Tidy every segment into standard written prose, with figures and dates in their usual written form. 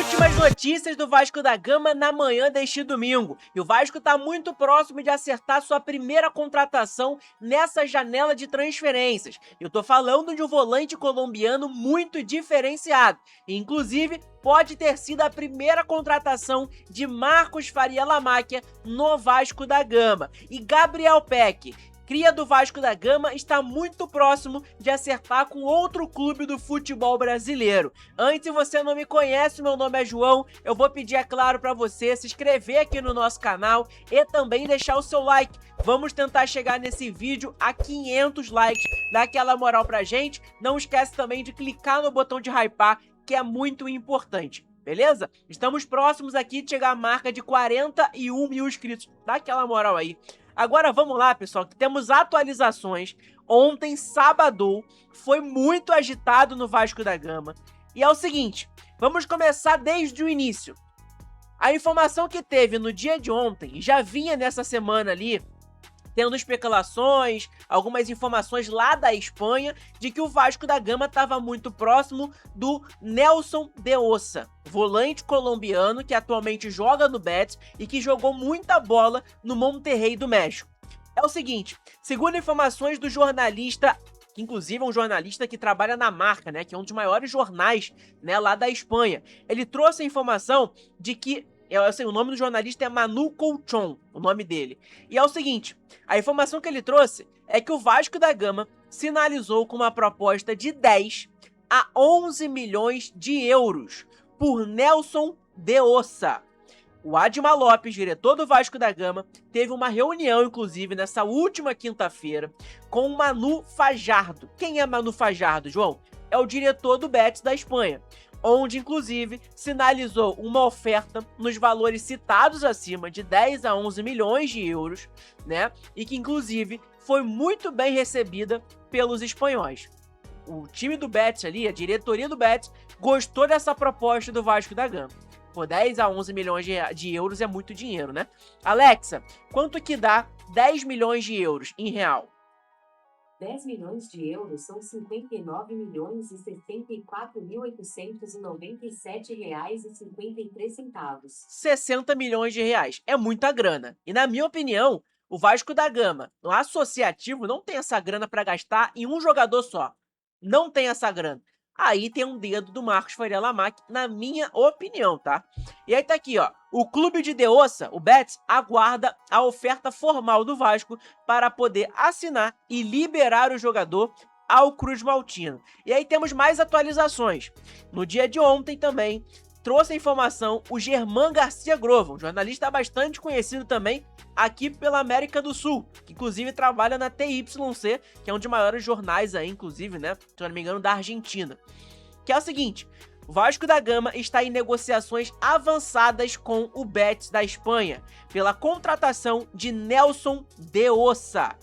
Últimas notícias do Vasco da Gama na manhã deste domingo. E o Vasco está muito próximo de acertar sua primeira contratação nessa janela de transferências. Eu tô falando de um volante colombiano muito diferenciado. E, inclusive, pode ter sido a primeira contratação de Marcos Faria Lamáquia no Vasco da Gama. E Gabriel Peck, cria do Vasco da Gama, está muito próximo de acertar com outro clube do futebol brasileiro. Antes, se você não me conhece, meu nome é João, eu vou pedir, é claro, para você se inscrever aqui no nosso canal e também deixar o seu like. Vamos tentar chegar nesse vídeo a 500 likes, dá aquela moral pra gente. Não esquece também de clicar no botão de hypar, que é muito importante. Beleza? Estamos próximos aqui de chegar à marca de 41 mil inscritos. Dá aquela moral aí. Agora vamos lá, pessoal, que temos atualizações. Ontem, sábado, foi muito agitado no Vasco da Gama. E é o seguinte, vamos começar desde o início. A informação que teve no dia de ontem, já vinha nessa semana ali, tendo especulações, algumas informações lá da Espanha, de que o Vasco da Gama estava muito próximo do Nelson de Ossa, volante colombiano que atualmente joga no Betis e que jogou muita bola no Monterrey do México. É o seguinte, segundo informações do jornalista, que inclusive é um jornalista que trabalha na Marca, né, que é um dos maiores jornais, né, lá da Espanha, ele trouxe a informação de que o nome do jornalista é Manu Colchon, o nome dele. E é o seguinte, a informação que ele trouxe é que o Vasco da Gama sinalizou com uma proposta de 10 a 11 milhões de euros por Nelson de Ossa. O Admar Lopes, diretor do Vasco da Gama, teve uma reunião, inclusive, nessa última quinta-feira, com o Manu Fajardo. Quem é Manu Fajardo, João? É o diretor do Betis da Espanha, onde, inclusive, sinalizou uma oferta nos valores citados acima de 10 a 11 milhões de euros, né? E que, inclusive, foi muito bem recebida pelos espanhóis. O time do Betis ali, a diretoria do Betis, gostou dessa proposta do Vasco da Gama. Por 10 a 11 milhões de euros é muito dinheiro, né? Alexa, quanto que dá 10 milhões de euros em real? 10 milhões de euros são 59 milhões e 64.897 reais e 53 centavos. 60 milhões de reais. É muita grana. E na minha opinião, o Vasco da Gama, no associativo, não tem essa grana para gastar em um jogador só. Não tem essa grana. Aí tem um dedo do Marcos Faria Lamáquia, na minha opinião, tá? E aí tá aqui, ó. O clube de De Ossa, o Betis, aguarda a oferta formal do Vasco para poder assinar e liberar o jogador ao Cruz Maltino. E aí temos mais atualizações. No dia de ontem também, trouxe a informação o Germán Garcia Grovo, um jornalista bastante conhecido também aqui pela América do Sul, que inclusive trabalha na TYC, que é um dos maiores jornais aí, inclusive, né, se eu não me engano, da Argentina. Que é o seguinte, o Vasco da Gama está em negociações avançadas com o Betis da Espanha, pela contratação de Nelson de Ossa.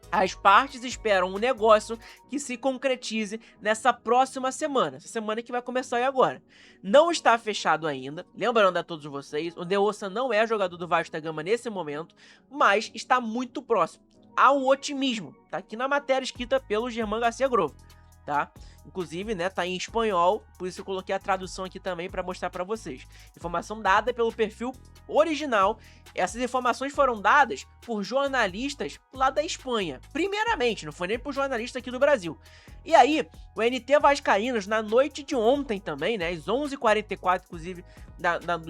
As partes esperam um negócio que se concretize nessa próxima semana, essa semana que vai começar aí agora. Não está fechado ainda, lembrando a todos vocês, o De Ossa não é jogador do Vasco da Gama nesse momento, mas está muito próximo. Há um otimismo, tá aqui na matéria escrita pelo Germán Garcia Grovo, tá? Inclusive, né, tá em espanhol, por isso eu coloquei a tradução aqui também para mostrar para vocês. Informação dada pelo perfil original. Essas informações foram dadas por jornalistas lá da Espanha. Primeiramente, não foi nem por jornalista aqui do Brasil. E aí, o NT Vascaínos, na noite de ontem também, né, às 11h44, inclusive,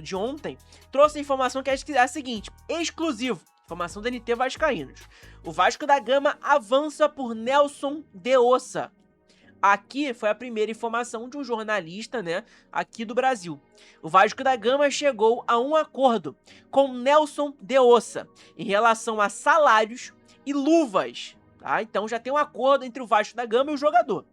de ontem, trouxe a informação que é a seguinte, exclusivo. Informação do NT Vascaínos. O Vasco da Gama avança por Nelson de Ossa. Aqui foi a primeira informação de um jornalista, né, aqui do Brasil. O Vasco da Gama chegou a um acordo com Nelson de Ossa em relação a salários e luvas, tá? Então já tem um acordo entre o Vasco da Gama e o jogador.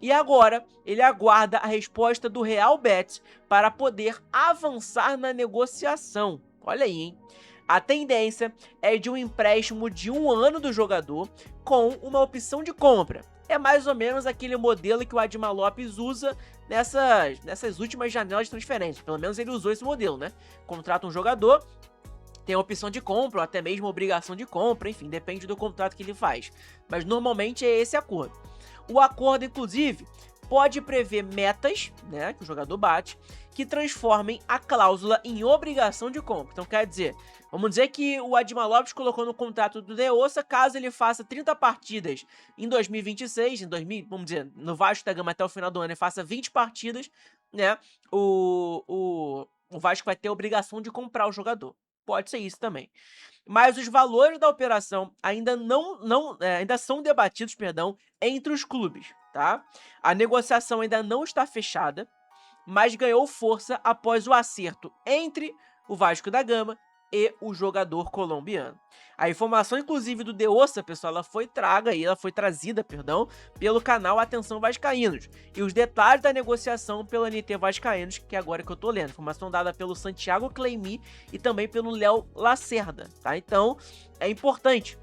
E agora ele aguarda a resposta do Real Betis para poder avançar na negociação. Olha aí, hein? A tendência é de um empréstimo de 1 ano do jogador com uma opção de compra. É mais ou menos aquele modelo que o Admar Lopes usa nessas últimas janelas de transferência. Pelo menos ele usou esse modelo, né? Contrata um jogador, tem a opção de compra, ou até mesmo obrigação de compra, enfim, depende do contrato que ele faz. Mas normalmente é esse acordo. O acordo, inclusive, pode prever metas, né, que o jogador bate, que transformem a cláusula em obrigação de compra. Então quer dizer, vamos dizer que o Adma Lopes colocou no contrato do De Ossa, caso ele faça 30 partidas em 2026, vamos dizer, no Vasco da Gama até o final do ano ele faça 20 partidas, né, o Vasco vai ter a obrigação de comprar o jogador. Pode ser isso também. Mas os valores da operação ainda são debatidos, perdão, entre os clubes, tá? A negociação ainda não está fechada, mas ganhou força após o acerto entre o Vasco da Gama e o jogador colombiano. A informação, inclusive, do De Ossa, pessoal, ela foi trazida, pelo canal Atenção Vascaínos. E os detalhes da negociação pelo NT Vascaínos, que é agora que eu tô lendo. Informação dada pelo Santiago Cleimi e também pelo Léo Lacerda, tá? Então, é importante.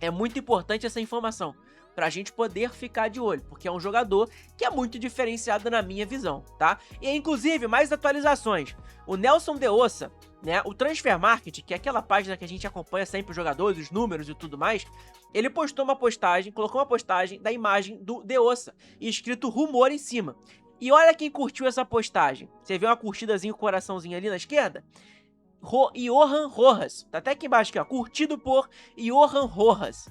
É muito importante essa informação, pra gente poder ficar de olho, porque é um jogador que é muito diferenciado na minha visão, tá? E inclusive, mais atualizações. O Nelson De Ossa, né, o Transfer Market, que é aquela página que a gente acompanha sempre os jogadores, os números e tudo mais, ele colocou uma postagem da imagem do De Ossa, e escrito rumor em cima. E olha quem curtiu essa postagem. Você vê uma curtidazinha, um coraçãozinho ali na esquerda? Johan Rojas. Tá até aqui embaixo aqui, ó. Curtido por Johan Rojas.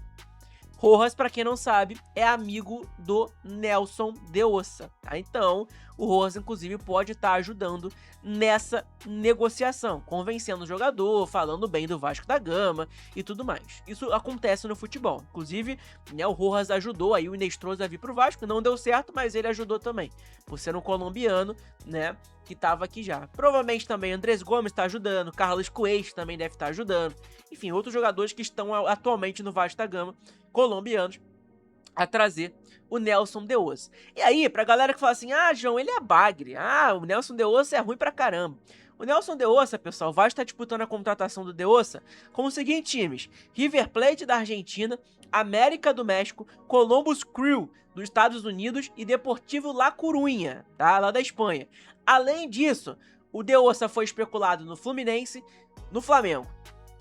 Rojas, pra quem não sabe, é amigo do Nelson De Ossa, tá? Então, o Rojas, inclusive, pode estar ajudando nessa negociação, convencendo o jogador, falando bem do Vasco da Gama e tudo mais. Isso acontece no futebol. Inclusive, né, o Rojas ajudou aí o Inestrosa a vir pro Vasco, não deu certo, mas ele ajudou também, por ser um colombiano, né, que tava aqui já. Provavelmente também Andrés Gomes tá ajudando, Carlos Cuesta também deve estar ajudando. Enfim, outros jogadores que estão atualmente no Vasco da Gama, colombianos, a trazer o Nelson De Ossa. E aí, pra galera que fala assim, ah, João, ele é bagre, ah, o Nelson De Ossa é ruim pra caramba. O Nelson De Ossa, pessoal, vai estar disputando a contratação do De Ossa com os seguintes times: River Plate da Argentina, América do México, Columbus Crew dos Estados Unidos e Deportivo La Coruña, tá? Lá da Espanha. Além disso, o De Ossa foi especulado no Fluminense, no Flamengo.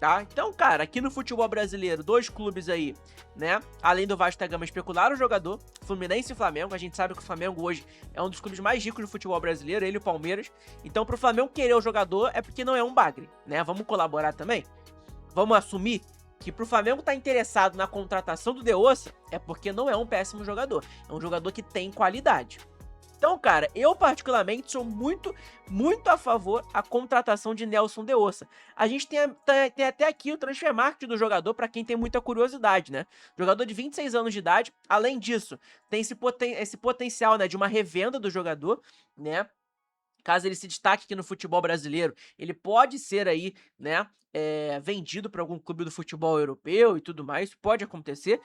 Tá? Então, cara, aqui no futebol brasileiro, dois clubes aí, né, além do Vasco da Gama, especularam o jogador, Fluminense e Flamengo. A gente sabe que o Flamengo hoje é um dos clubes mais ricos do futebol brasileiro, ele e o Palmeiras. Então, pro Flamengo querer o jogador é porque não é um bagre, né? Vamos colaborar também? Vamos assumir que pro Flamengo tá interessado na contratação do De Ossa é porque não é um péssimo jogador, é um jogador que tem qualidade. Então, cara, eu particularmente sou muito a favor da contratação de Nelson De Ossa. A gente tem até aqui o transfer market do jogador, pra quem tem muita curiosidade, né? Jogador de 26 anos de idade. Além disso, tem esse potencial, né, de uma revenda do jogador, né? Caso ele se destaque aqui no futebol brasileiro, ele pode ser aí, né, vendido para algum clube do futebol europeu e tudo mais, pode acontecer.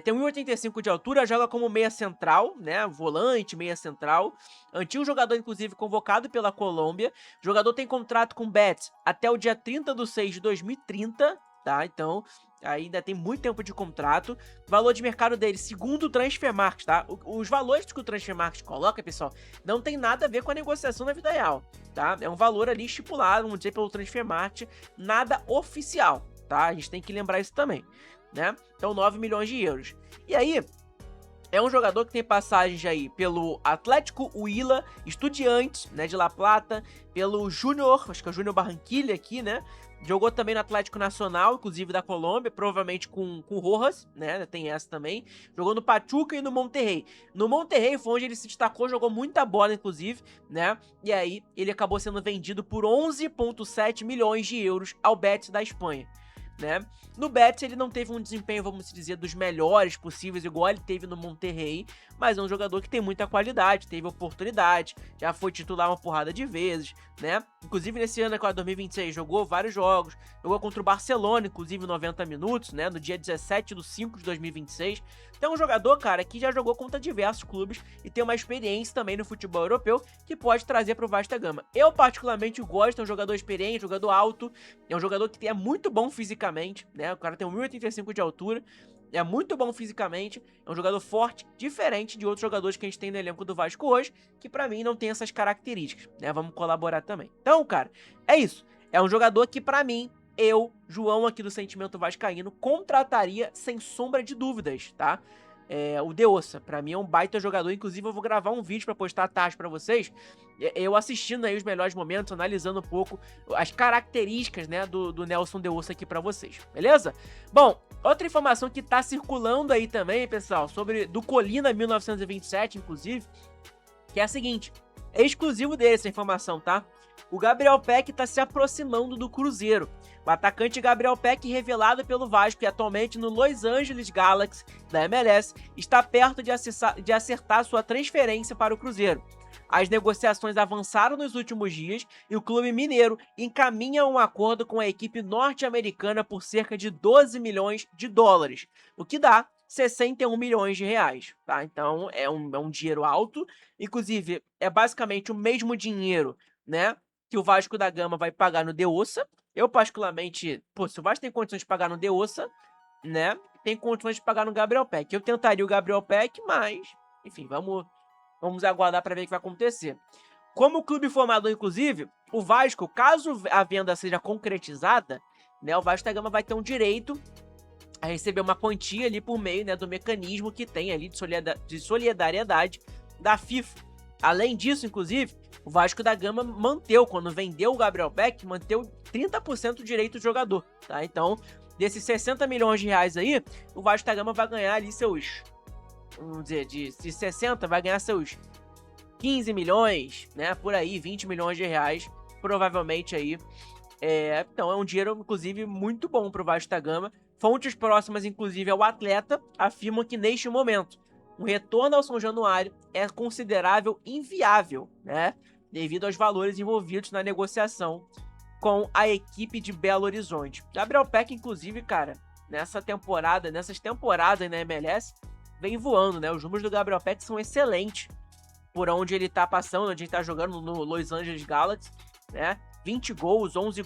Tem 1,85 de altura, joga como meia central, né, volante, meia central. Antigo jogador, inclusive, convocado pela Colômbia. O jogador tem contrato com o Betis até o dia 30/6/2030, tá? Então, ainda tem muito tempo de contrato. Valor de mercado dele, segundo o Transfermarkt, tá? Os valores que o Transfermarkt coloca, pessoal, não tem nada a ver com a negociação na vida real, tá? É um valor ali estipulado, vamos dizer, pelo Transfermarkt, nada oficial, tá? A gente tem que lembrar isso também, né? Então, 9 milhões de euros. E aí, é um jogador que tem passagens aí pelo Atlético Huila, Estudiantes, né, de La Plata, pelo Júnior, acho que é o Júnior Barranquilla aqui, né? Jogou também no Atlético Nacional, inclusive da Colômbia, provavelmente com o Rojas, né? Tem essa também. Jogou no Pachuca e no Monterrey. No Monterrey foi onde ele se destacou, jogou muita bola, inclusive, né? E aí ele acabou sendo vendido por 11,7 milhões de euros ao Betis da Espanha, né? No Betis ele não teve um desempenho, vamos dizer, dos melhores possíveis, igual ele teve no Monterrey, mas é um jogador que tem muita qualidade, teve oportunidade, já foi titular uma porrada de vezes, né? Inclusive nesse ano, agora 2026, jogou vários jogos, jogou contra o Barcelona, inclusive 90 minutos, né? No dia 17/5/2026. Então é um jogador, cara, que já jogou contra diversos clubes e tem uma experiência também no futebol europeu que pode trazer pro Vasco da Gama. Eu particularmente gosto, é um jogador experiente, jogador alto, é um jogador que é muito bom fisicamente, né? O cara tem 1,85 de altura, é muito bom fisicamente, é um jogador forte, diferente de outros jogadores que a gente tem no elenco do Vasco hoje, que pra mim não tem essas características, né? Vamos colaborar também. Então, cara, é isso. É um jogador que pra mim, eu, João aqui do Sentimento Vascaíno, contrataria sem sombra de dúvidas, tá? o De Ossa. Pra mim é um baita jogador, inclusive eu vou gravar um vídeo pra postar à tarde pra vocês, eu assistindo aí os melhores momentos, analisando um pouco as características, né, do Nelson De Ossa aqui pra vocês, beleza? Bom, outra informação que tá circulando aí também, pessoal, do Colina 1927, inclusive, que é a seguinte, é exclusivo dele essa informação, tá? O Gabriel Peck tá se aproximando do Cruzeiro. O atacante Gabriel Peck, revelado pelo Vasco e atualmente no Los Angeles Galaxy da MLS, está perto de acertar sua transferência para o Cruzeiro. As negociações avançaram nos últimos dias e o clube mineiro encaminha um acordo com a equipe norte-americana por cerca de 12 milhões de dólares, o que dá 61 milhões de reais, tá? Então é um dinheiro alto, inclusive é basicamente o mesmo dinheiro, né, que o Vasco da Gama vai pagar no De Ossa. Eu particularmente, se o Vasco tem condições de pagar no De Ossa, né, tem condições de pagar no Gabriel Peck. Eu tentaria o Gabriel Peck, mas, enfim, vamos aguardar para ver o que vai acontecer. Como clube formador, inclusive, o Vasco, caso a venda seja concretizada, né, o Vasco da Gama vai ter um direito a receber uma quantia ali por meio, né, do mecanismo que tem ali de solidariedade da FIFA. Além disso, inclusive, o Vasco da Gama quando vendeu o Gabriel Peck, manteve 30% do direito do jogador, tá? Então, desses 60 milhões de reais aí, o Vasco da Gama vai ganhar ali seus, vamos dizer, de 60 vai ganhar seus 15 milhões, né, por aí, 20 milhões de reais, provavelmente aí. Então é um dinheiro, inclusive, muito bom pro Vasco da Gama. Fontes próximas, inclusive, ao atleta, afirmam que neste momento, o retorno ao São Januário é considerável inviável, né, devido aos valores envolvidos na negociação com a equipe de Belo Horizonte. Gabriel Peck, inclusive, cara, nessas temporadas na MLS, vem voando, né? Os números do Gabriel Peck são excelentes por onde ele tá passando, onde ele tá jogando no Los Angeles Galaxy, né? 20 jogos, e 11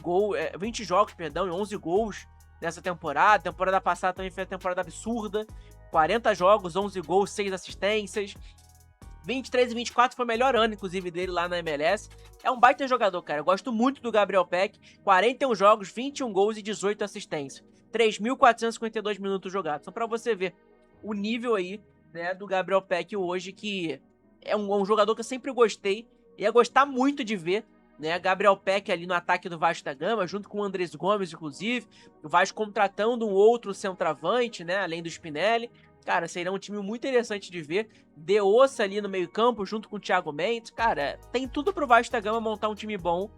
gols nessa temporada. A temporada passada também foi uma temporada absurda. 40 jogos, 11 gols, 6 assistências. 23 e 24 foi o melhor ano, inclusive, dele lá na MLS. É um baita jogador, cara. Eu gosto muito do Gabriel Peck. 41 jogos, 21 gols e 18 assistências. 3.452 minutos jogados. Só pra você ver o nível aí, né, do Gabriel Peck hoje, que é um jogador que eu sempre gostei. Ia gostar muito de ver, né, Gabriel Peck ali no ataque do Vasco da Gama, junto com o Andrés Gomes, inclusive. O Vasco contratando um outro centroavante, né, além do Spinelli. Cara, seria um time muito interessante de ver. De Ossa ali no meio campo, junto com o Thiago Mendes. Cara, tem tudo pro Vasco da Gama montar um time bom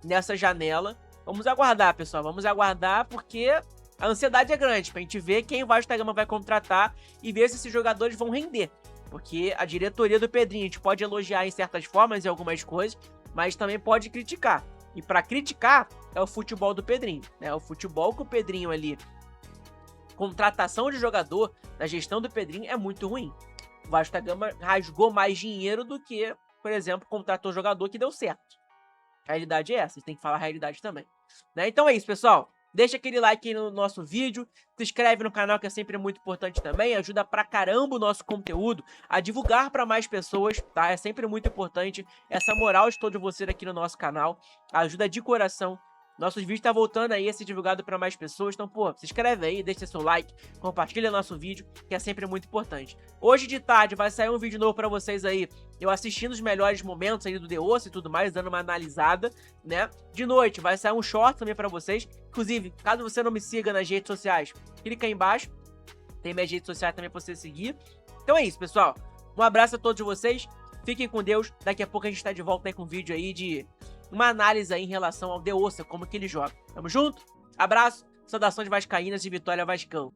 nessa janela. Vamos aguardar, pessoal. Vamos aguardar, porque a ansiedade é grande pra gente ver quem o Vasco da Gama vai contratar e ver se esses jogadores vão render. Porque a diretoria do Pedrinho, a gente pode elogiar em certas formas e algumas coisas, mas também pode criticar. E pra criticar é o futebol do Pedrinho, né? O futebol que o Pedrinho ali, contratação de jogador, na gestão do Pedrinho, é muito ruim. O Vasco da Gama rasgou mais dinheiro do que, por exemplo, contratou jogador que deu certo. A realidade é essa, a gente tem que falar a realidade também, né? Então é isso, pessoal. Deixa aquele like aí no nosso vídeo, se inscreve no canal, que é sempre muito importante também, ajuda pra caramba o nosso conteúdo a divulgar pra mais pessoas, tá? É sempre muito importante essa moral de todos vocês aqui no nosso canal, ajuda de coração. Nossos vídeos tá voltando aí a ser divulgado pra mais pessoas, então, se inscreve aí, deixa seu like, compartilha nosso vídeo, que é sempre muito importante. Hoje de tarde vai sair um vídeo novo pra vocês aí, eu assistindo os melhores momentos aí do De Ossa e tudo mais, dando uma analisada, né? De noite vai sair um short também pra vocês, inclusive, caso você não me siga nas redes sociais, clica aí embaixo, tem minhas redes sociais também pra você seguir. Então é isso, pessoal, um abraço a todos vocês, fiquem com Deus, daqui a pouco a gente tá de volta aí com um vídeo aí de uma análise aí em relação ao De Ossa, como que ele joga. Tamo junto? Abraço, saudações vascaínas e vitória Vascão.